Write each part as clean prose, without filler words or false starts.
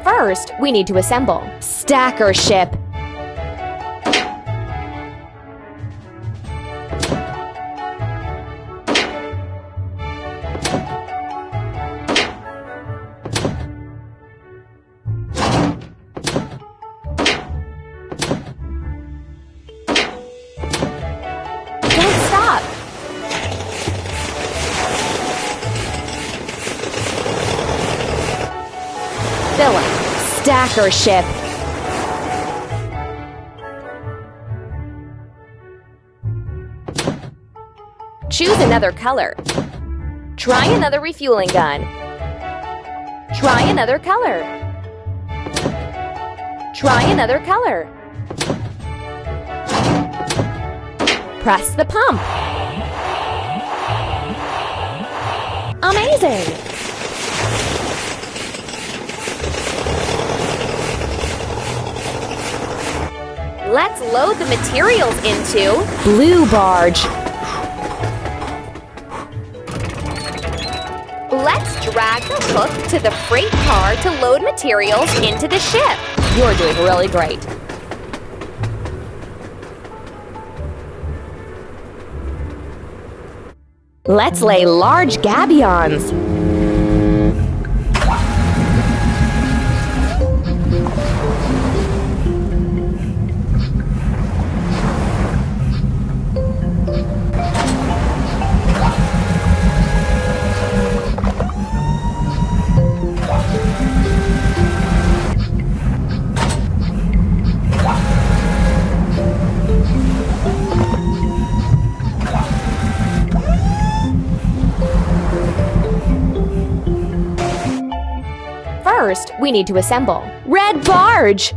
First, we need to assemble. Stack our ship. Don't stop. Fill up. Stack our ship. Choose another color. Try another refueling gun. Try another color. Try another color. Press the pump. Amazing! Let's load the materials into blue barge. Let's drag the hook to the freight car to load materials into the ship. You're doing really great. Let's lay large gabions. First, we need to assemble. Red barge!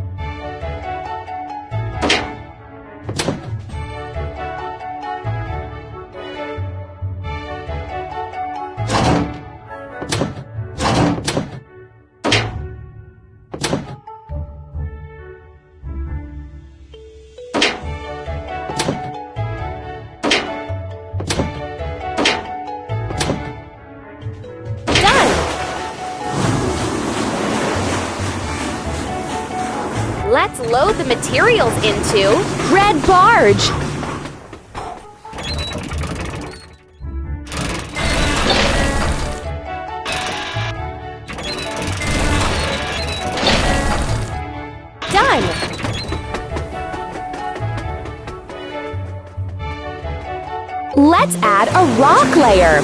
Let's load the materials into red barge. Done. Let's add a rock layer.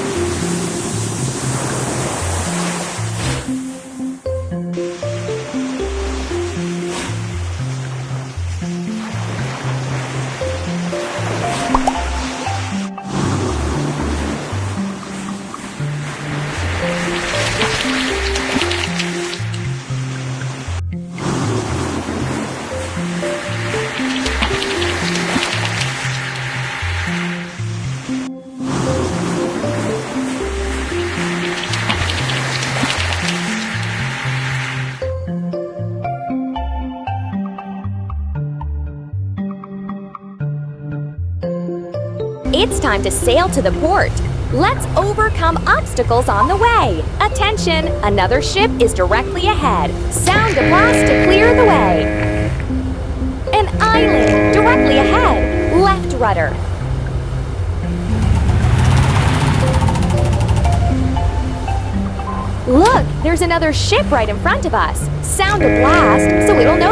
It's time to sail to the port. Let's overcome obstacles on the way. Attention! Another ship is directly ahead. Sound the blast to clear the way. An island directly ahead. Left rudder. Look, there's another ship right in front of us. Sound the blast so it'll know